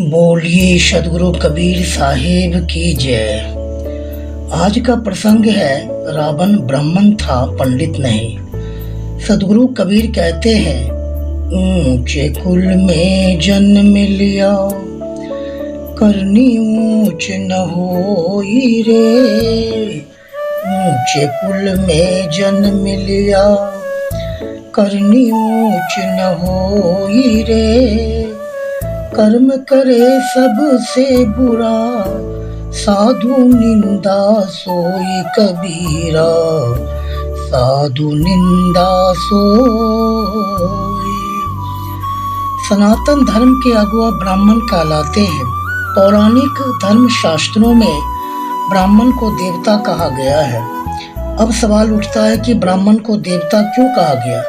बोलिए सदगुरु कबीर साहिब की जय। आज का प्रसंग है रावण ब्राह्मण था पंडित नहीं। सदगुरु कबीर कहते हैं, ऊंचे कुल में जन्म लिया करनी ऊंच न होई रे। ऊंचे कुल में जन्म लिया करनी ऊंच न होई रे। कर्म करे सबसे बुरा साधु निंदा सोई कबीरा। साधु निंदा सोई। सनातन धर्म के अगुआ ब्राह्मण कहलाते हैं। पौराणिक धर्म शास्त्रों में ब्राह्मण को देवता कहा गया है। अब सवाल उठता है कि ब्राह्मण को देवता क्यों कहा गया?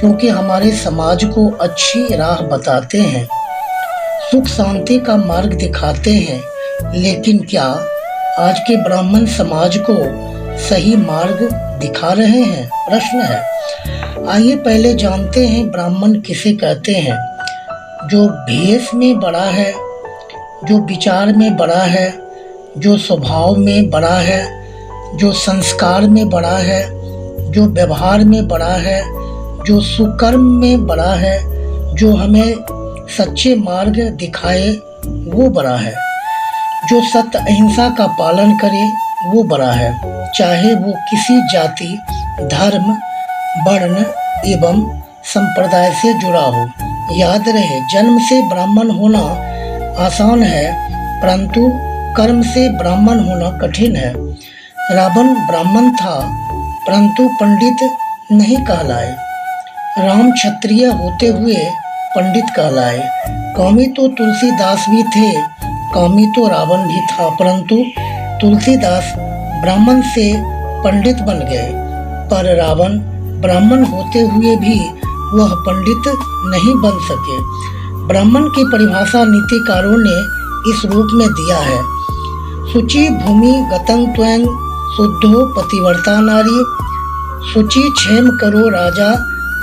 क्योंकि हमारे समाज को अच्छी राह बताते हैं, सुख शांति का मार्ग दिखाते हैं। लेकिन क्या आज के ब्राह्मण समाज को सही मार्ग दिखा रहे हैं? प्रश्न है। आइए पहले जानते हैं ब्राह्मण किसे कहते हैं। जो भेष में बड़ा है, जो विचार में बड़ा है, जो स्वभाव में बड़ा है, जो संस्कार में बड़ा है, जो व्यवहार में बड़ा है, जो सुकर्म में बड़ा है, जो हमें सच्चे मार्ग दिखाए वो बड़ा है, जो सत्य अहिंसा का पालन करे वो बड़ा है। चाहे वो किसी जाति, धर्म, वर्ण एवं संप्रदाय से जुड़ा हो। याद रहे, जन्म से ब्राह्मण होना आसान है, परंतु कर्म से ब्राह्मण होना कठिन है। रावण ब्राह्मण था, परंतु पंडित नहीं कहलाए। राम क्षत्रिय होते हुए पंडित कहलाए। कामी तो तुलसीदास भी थे, कामी तो रावण भी था, परंतु तुलसीदास ब्राह्मण से पंडित बन गए। पर रावण ब्राह्मण होते हुए भी वह पंडित नहीं बन सके। ब्राह्मण की परिभाषा नीतिकारों ने इस रूप में दिया है। शुचि भूमि गतं त्वं शुद्धो पतिव्रता नारी। शुचि क्षेम करो राजा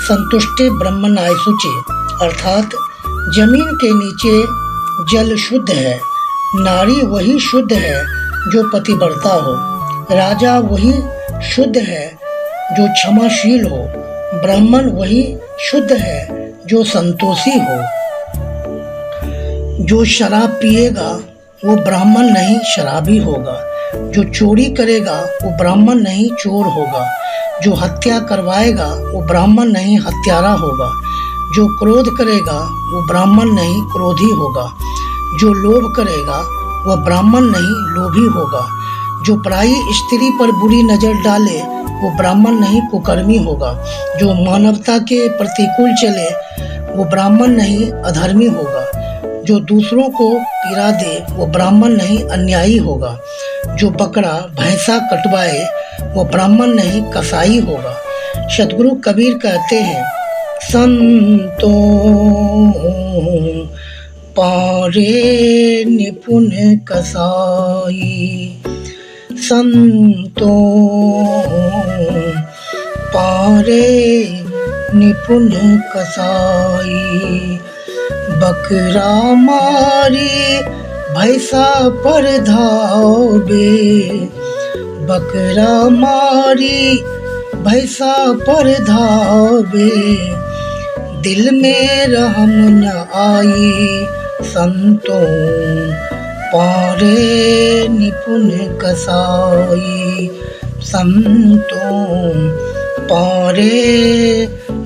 संतुष्टे ब्रह्मणाय शुचि। अर्थात जमीन के नीचे जल शुद्ध है, नारी वही शुद्ध है जो पतिव्रता हो, राजा वही शुद्ध है जो क्षमाशील हो, ब्राह्मण वही शुद्ध है जो संतोषी हो। जो शराब पिएगा वो ब्राह्मण नहीं शराबी होगा। जो चोरी करेगा वो ब्राह्मण नहीं चोर होगा। जो हत्या करवाएगा वो ब्राह्मण नहीं हत्यारा होगा। जो क्रोध करेगा वो ब्राह्मण नहीं क्रोधी होगा। जो लोभ करेगा वह ब्राह्मण नहीं लोभी होगा। जो पराई स्त्री पर बुरी नजर डाले वो ब्राह्मण नहीं कुकर्मी होगा। जो मानवता के प्रतिकूल चले वो ब्राह्मण नहीं अधर्मी होगा। जो दूसरों को पीड़ा दे वो ब्राह्मण नहीं अन्यायी होगा। जो बकरा भैंसा कटवाए वो ब्राह्मण नहीं कसाई होगा। सदगुरु कबीर कहते हैं, संतो पारे निपुण कसाई। संतो पारे निपुण कसाई। बकरा मारी भैंसा पर धावे। बकरा मारी भैंसा पर धावे। दिल में रहम न आई संतों पारे निपुण कसाई। संतों पारे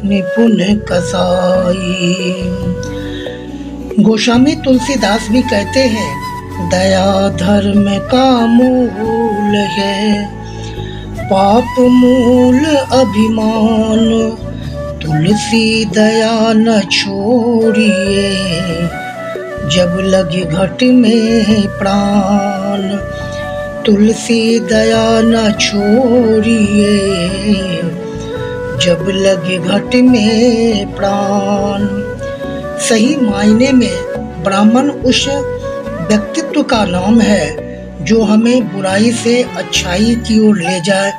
निपुण कसाई। गोस्वामी तुलसीदास भी कहते हैं, दया धर्म का मूल है, पाप मूल अभिमान। तुलसी दया न छोड़िए, जब लगे घट में प्राण। तुलसी दया न छोड़िए, जब लगे घट में प्राण। सही मायने में ब्राह्मण उस व्यक्तित्व का नाम है जो हमें बुराई से अच्छाई की ओर ले जाए,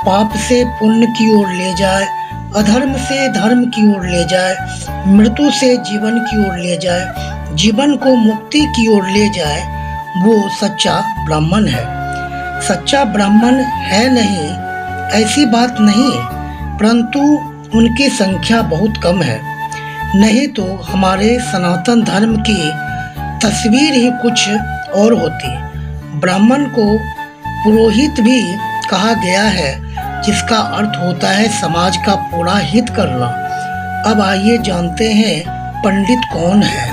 पाप से पुण्य की ओर ले जाए, अधर्म से धर्म की ओर ले जाए, मृत्यु से जीवन की ओर ले जाए। जीवन को मुक्ति की ओर ले जाए, वो सच्चा ब्राह्मण है। सच्चा ब्राह्मण है नहीं, ऐसी बात नहीं, परंतु उनकी संख्या बहुत कम है। नहीं तो हमारे सनातन धर्म की तस्वीर ही कुछ और होती। ब्राह्मण को पुरोहित भी कहा गया है, जिसका अर्थ होता है समाज का पूरा हित करना। अब आइए जानते हैं पंडित कौन है।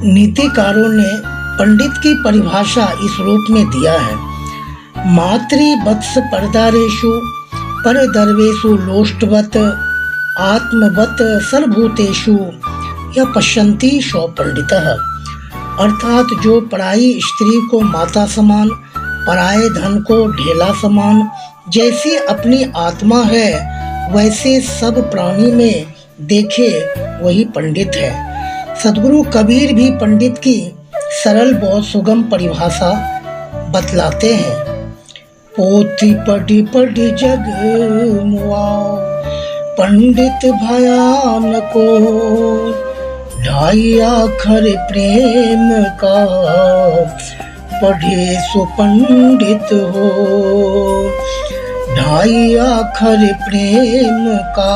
नीतिकारों ने पंडित की परिभाषा इस रूप में दिया है: मातृवत्स परदारेषु परदर्वेषु लोष्टवत् आत्मवत् सर्वभूतेषु यः पश्यन्ति सो पंडितः। अर्थात जो पराई स्त्री को माता समान, पराये धन को ढेला समान, जैसी अपनी आत्मा है वैसे सब प्राणी में देखे वही पंडित है। सद्गुरु कबीर भी पंडित की सरल व सुगम परिभाषा बतलाते हैं: पोथी पढ़ी पढ़ी जग मुआओ, पंडित भयान को, ढाई आखर प्रेम का, पढ़े सो पंडित हो। ढाई आखर प्रेम का,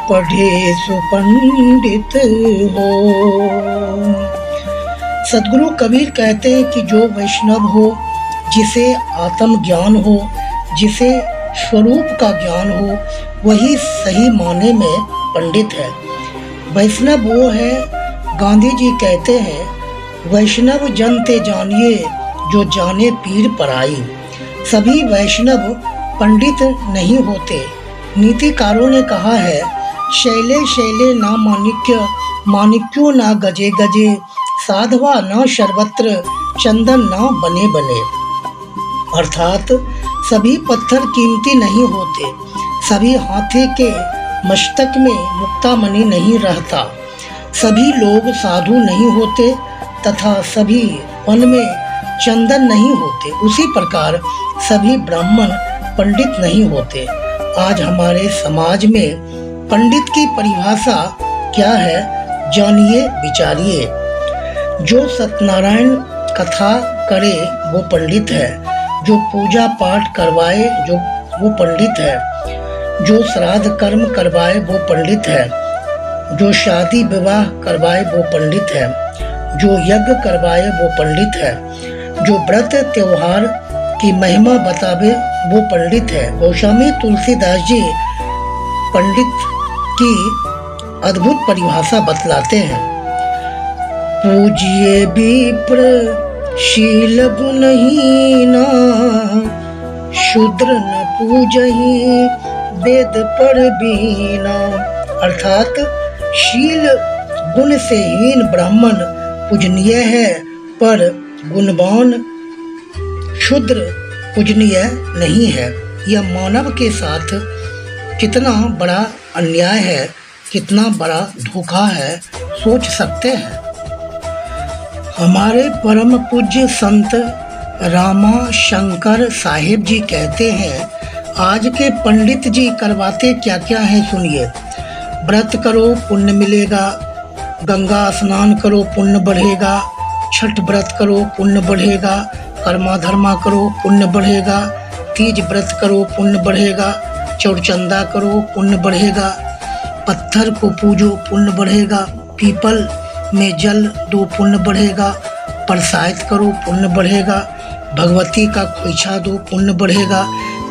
पढ़े सो पंडित हो। सद्गुरु कबीर कहते हैं कि जो वैष्णव हो, जिसे आत्म ज्ञान हो, जिसे स्वरूप का ज्ञान हो, वही सही माने में पंडित है। वैष्णव वो है, गांधी जी कहते हैं, वैष्णव जन ते जानिए जो जाने पीर पराई। सभी वैष्णव पंडित नहीं होते। नीतिकारों ने कहा है: शैले शैले ना माणिक्य, माणिक्यों ना गजे गजे, साधवा ना सर्वत्र, चंदन ना बने बने। अर्थात सभी पत्थर कीमती नहीं होते, सभी हाथी के मस्तक में मुक्तामणि नहीं रहता, सभी लोग साधु नहीं होते तथा सभी वन में चंदन नहीं होते। उसी प्रकार सभी ब्राह्मण पंडित नहीं होते। आज हमारे समाज में पंडित की परिभाषा क्या है, जानिए विचारिए। जो सत्यनारायण कथा करे वो पंडित है, जो पूजा पाठ करवाए जो वो पंडित है, जो श्राद्ध कर्म करवाए वो पंडित है, जो शादी विवाह करवाए वो पंडित है, जो यज्ञ करवाए वो पंडित है, जो व्रत त्योहार की महिमा बतावे वो पंडित है। गोस्वामी तुलसीदास जी पंडित की अद्भुत परिभाषा बतलाते हैं: पूजिए विप्र शील गुणहीना, शूद्र न पूजहि वेद पढ़ बीना। अर्थात शील गुण से हीन ब्राह्मण पूजनीय है, पर गुणवान शूद्र पूजनीय नहीं है। यह मानव के साथ कितना बड़ा अन्याय है, कितना बड़ा धोखा है, सोच सकते हैं। हमारे परम पूज्य संत रामा शंकर साहिब जी कहते हैं, आज के पंडित जी करवाते क्या क्या है सुनिए। व्रत करो पुण्य मिलेगा, गंगा स्नान करो पुण्य बढ़ेगा, छठ व्रत करो पुण्य बढ़ेगा, कर्मा धर्मा करो पुण्य बढ़ेगा, तीज व्रत करो पुण्य बढ़ेगा, चौरचंदा करो पुण्य बढ़ेगा, पत्थर को पूजो पुण्य बढ़ेगा, पीपल में जल दो पुण्य बढ़ेगा, प्रसाद करो पुण्य बढ़ेगा, भगवती का खोइछा दो पुण्य बढ़ेगा,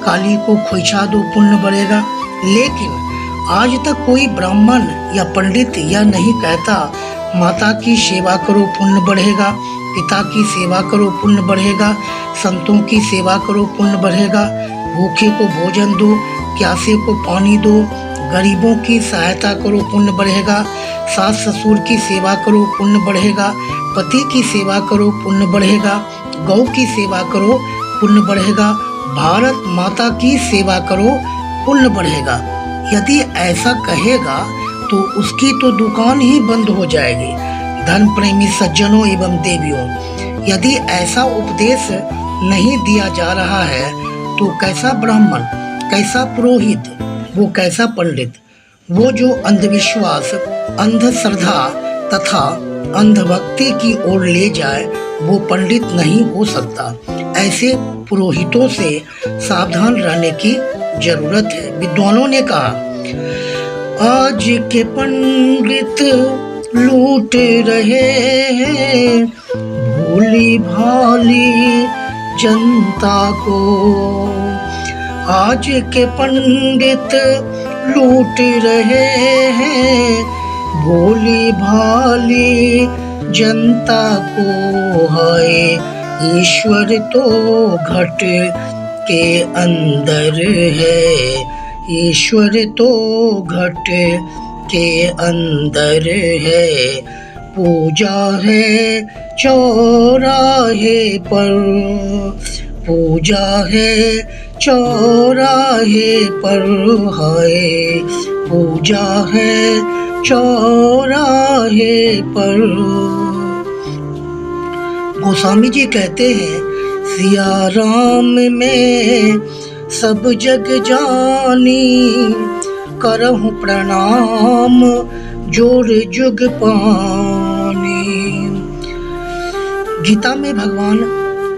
काली को खोइछा दो पुण्य बढ़ेगा। लेकिन आज तक कोई ब्राह्मण या पंडित यह नहीं कहता माता की सेवा करो पुण्य बढ़ेगा, पिता की सेवा करो पुण्य बढ़ेगा, संतों की सेवा करो पुण्य बढ़ेगा, भूखे को भोजन दो, प्यासे को पानी दो, गरीबों की सहायता करो पुण्य बढ़ेगा, सास ससुर की सेवा करो पुण्य बढ़ेगा, पति की सेवा करो पुण्य बढ़ेगा, गौ की सेवा करो पुण्य बढ़ेगा, भारत माता की सेवा करो पुण्य बढ़ेगा। यदि ऐसा कहेगा तो उसकी तो दुकान ही बंद हो जाएगी। धर्म प्रेमी सज्जनों एवं देवियों, यदि ऐसा उपदेश नहीं दिया जा रहा है तो कैसा ब्राह्मण, कैसा पुरोहित, वो कैसा पंडित, वो जो अंधविश्वास, अंधश्रद्धा तथा अंधभक्ति की ओर ले जाए वो पंडित नहीं हो सकता। ऐसे पुरोहितों से सावधान रहने की जरूरत है। विद्वानों ने कहा, आज के पंडित लूट रहे हैं भोली भाली जनता को। आज के पंडित लूट रहे हैं भोली भाली जनता को। हाय ईश्वर तो घट के अंदर है, ईश्वर तो घट के अंदर है। पूजा है चौराहे पर, पूजा है चौराहे पर। हाय पूजा है चौराहे पर। गोस्वामी जी कहते हैं, सिया राम में सब जग जानी, करहूं प्रणाम जोड़ जुग पानी। गीता में भगवान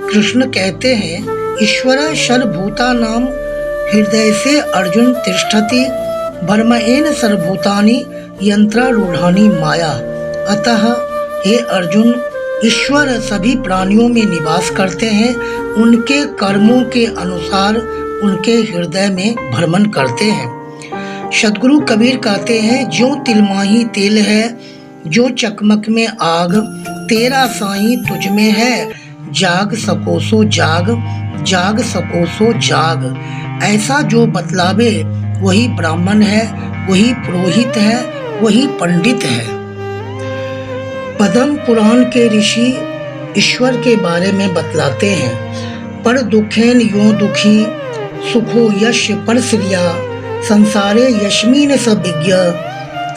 कृष्ण कहते हैं, ईश्वर सर्वभूता नाम हृदय से अर्जुन तिष्ठति, ब्रह्मेण सर्वभूतानि यंत्रारूढ़ानि माया। अतः हे अर्जुन, ईश्वर सभी प्राणियों में निवास करते हैं, उनके कर्मों के अनुसार उनके हृदय में भ्रमण करते हैं। सद्गुरु कबीर कहते हैं, ज्यों तिलमाही तेल है, जो चकमक में आग, तेरा साईं तुझ में है, जाग सको सो जाग, जाग सको सो जाग। ऐसा जो बतलावे वही ब्राह्मण है, वही पुरोहित है, वही पंडित है। पद्म पुराण के ऋषि ईश्वर के बारे में बतलाते हैं, पर दुखेन यो दुखी, सुखो यश पर श्रिया, संसारे यशमीन सब विज्ञ,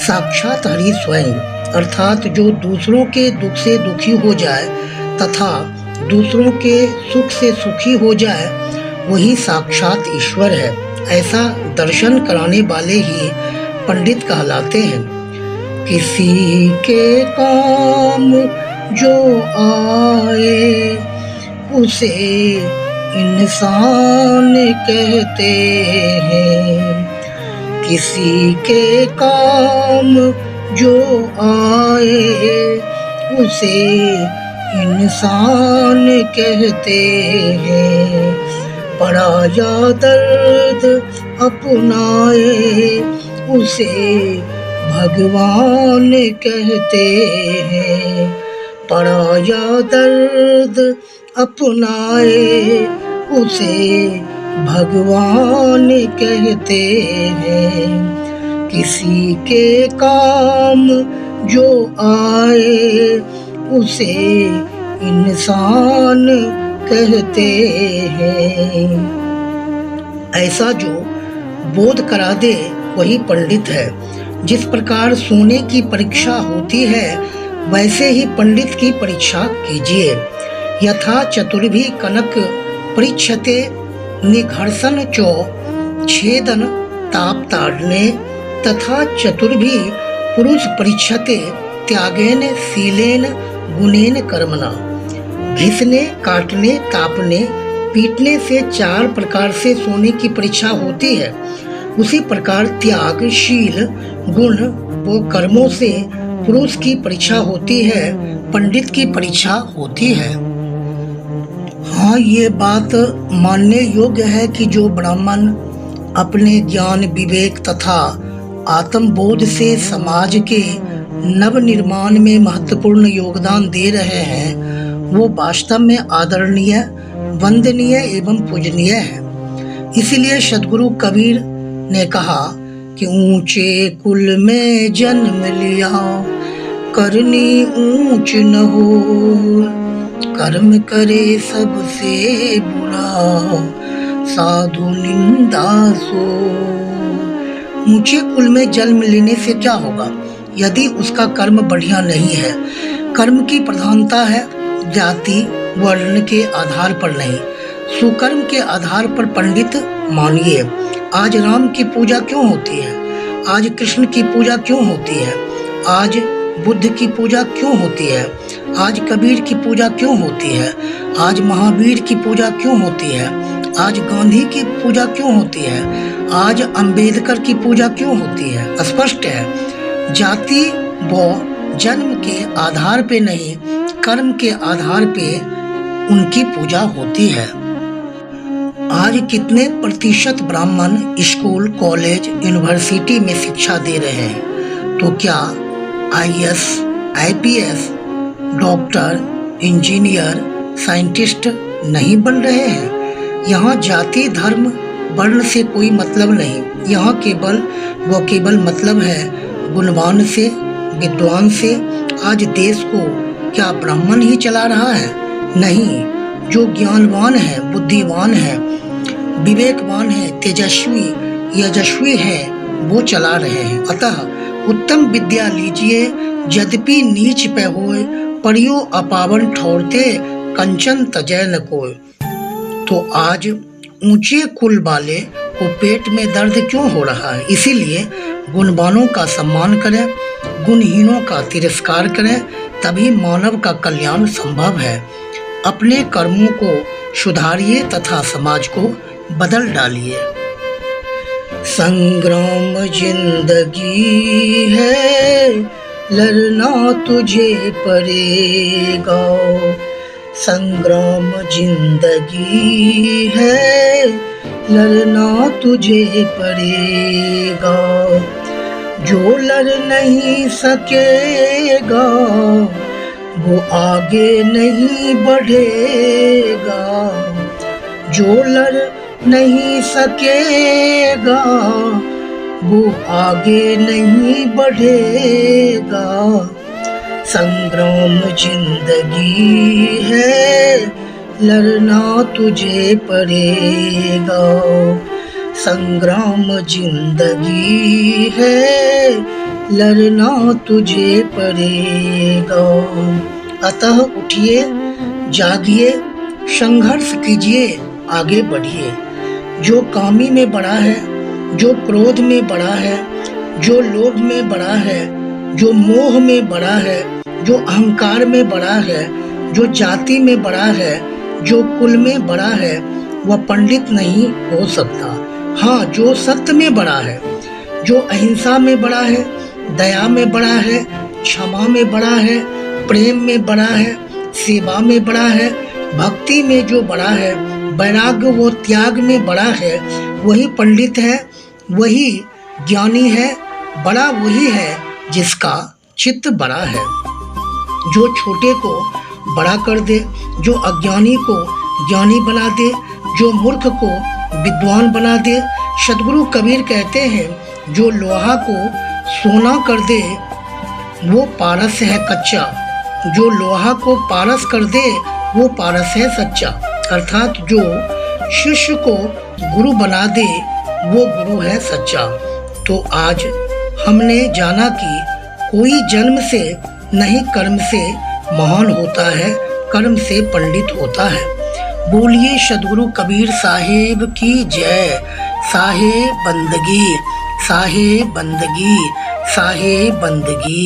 साक्षात हरि स्वयं। अर्थात जो दूसरों के दुख से दुखी हो जाए तथा दूसरों के सुख से सुखी हो जाए वही साक्षात ईश्वर है। ऐसा दर्शन कराने वाले ही पंडित कहलाते हैं। किसी के काम जो आए उसे इंसान कहते हैं, किसी के काम जो आए उसे इंसान कहते हैं। पराया दर्द अपनाए उसे भगवान कहते हैं, पराया दर्द अपनाए उसे भगवान कहते हैं। किसी के काम जो आए उसे इंसान कहते हैं। ऐसा जो बोध करा दे वही पंडित है। जिस प्रकार सोने की परीक्षा होती है वैसे ही पंडित की परीक्षा कीजिए। यथा चतुर्भी कनक परीक्षते निघर्षण चो छेदन ताप ताड़ने, तथा चतुर्भी पुरुष परीक्षते त्यागेन शीलेन गुणेन कर्मणा। घिसने, काटने, तापने, पीटने से 4 प्रकार से सोने की परीक्षा होती है। उसी प्रकार त्याग, शील, गुण व कर्मों से पुरुष की परीक्षा होती है, पंडित की परीक्षा होती है। हाँ, ये बात मानने योग्य है कि जो ब्राह्मण अपने ज्ञान, विवेक तथा आत्मबोध से समाज के नव निर्माण में महत्वपूर्ण योगदान दे रहे हैं वो वास्तव में आदरणीय, वंदनीय एवं पूजनीय है। इसीलिए सद्गुरु कबीर ने कहा कि ऊंचे कुल में जन्म लिया, करनी ऊंच न हो, कर्म करे सबसे बुरा, साधु निंदा सो। ऊंचे कुल में जन्म लेने से क्या होगा यदि उसका कर्म बढ़िया नहीं है। कर्म की प्रधानता है जाति वर्ण के आधार पर नहीं, सुकर्म के आधार पर पंडित मानिए। आज राम की पूजा क्यों होती है? आज कृष्ण की पूजा क्यों होती है, आज बुद्ध की पूजा क्यों होती है, आज कबीर की पूजा क्यों होती है, आज महावीर की पूजा क्यों होती है, आज गांधी की पूजा क्यों होती है, आज अंबेडकर की पूजा क्यों होती है। स्पष्ट है, जाति व जन्म के आधार पे नहीं, कर्म के आधार पे उनकी पूजा होती है। आज कितने प्रतिशत ब्राह्मण स्कूल, कॉलेज, यूनिवर्सिटी में शिक्षा दे रहे हैं, तो क्या IAS, IPS, doctor, engineer, scientist नहीं बन रहे हैं? यहाँ जाति, धर्म, वर्ण से कोई मतलब नहीं, यहाँ केवल मतलब है गुणवान से, विद्वान से। आज देश को क्या ब्राह्मण ही चला रहा है? नहीं, जो ज्ञानवान है, बुद्धिमान है, विवेकवान है, तेजस्वी, यशस्वी है, वो चला रहे हैं। अतः उत्तम विद्या लीजिए, यद्यपि नीच पे होए, परियो अपावन ठौरते, कंचन तजय न कोय। तो आज ऊंचे कुल वाले को पेट में दर्द क्यों हो रहा है? इसीलिए गुणवानों का सम्मान करें, गुणहीनों का तिरस्कार करें, तभी मानव का कल्याण संभव है। अपने कर्मों को सुधारिए तथा समाज को बदल डालिए। संग्राम जिंदगी है, लड़ना तुझे पड़ेगा। संग्राम जिंदगी है, लड़ना तुझे पड़ेगा। जो लड़ नहीं सकेगा वो आगे नहीं बढ़ेगा। जो लड़ नहीं सकेगा वो आगे नहीं बढ़ेगा। संग्राम जिंदगी है, लड़ना तुझे पड़ेगा। संग्राम जिंदगी है, लड़ना तुझे पड़ेगा। अतः उठिए, जागिए, संघर्ष कीजिए, आगे बढ़िए। जो कामी में बड़ा है, जो क्रोध में बड़ा है, जो लोभ में बड़ा है, जो मोह में बड़ा है, जो अहंकार में बड़ा है, जो जाति में बड़ा है, जो कुल में बड़ा है, वह पंडित नहीं हो सकता। हाँ, जो सत्य में बड़ा है, जो अहिंसा में बड़ा है, दया में बड़ा है, क्षमा में बड़ा है, प्रेम में बड़ा है, सेवा में बड़ा है, भक्ति में जो बड़ा है, वैराग्य व त्याग में बड़ा है, वही पंडित है, वही ज्ञानी है। बड़ा वही है जिसका चित्त बड़ा है। जो छोटे को बड़ा कर दे, जो अज्ञानी को ज्ञानी बना दे, जो मूर्ख को विद्वान बना दे। सद्गुरु कबीर कहते हैं, जो लोहा को सोना कर दे वो पारस है कच्चा, जो लोहा को पारस कर दे वो पारस है सच्चा। अर्थात जो शिष्य को गुरु बना दे वो गुरु है सच्चा। तो आज हमने जाना कि कोई जन्म से नहीं कर्म से महान होता है, कर्म से पंडित होता है। बोलिए सद्गुरु कबीर साहेब की जय। साहे बंदगी, साहे बंदगी, साहे बंदगी।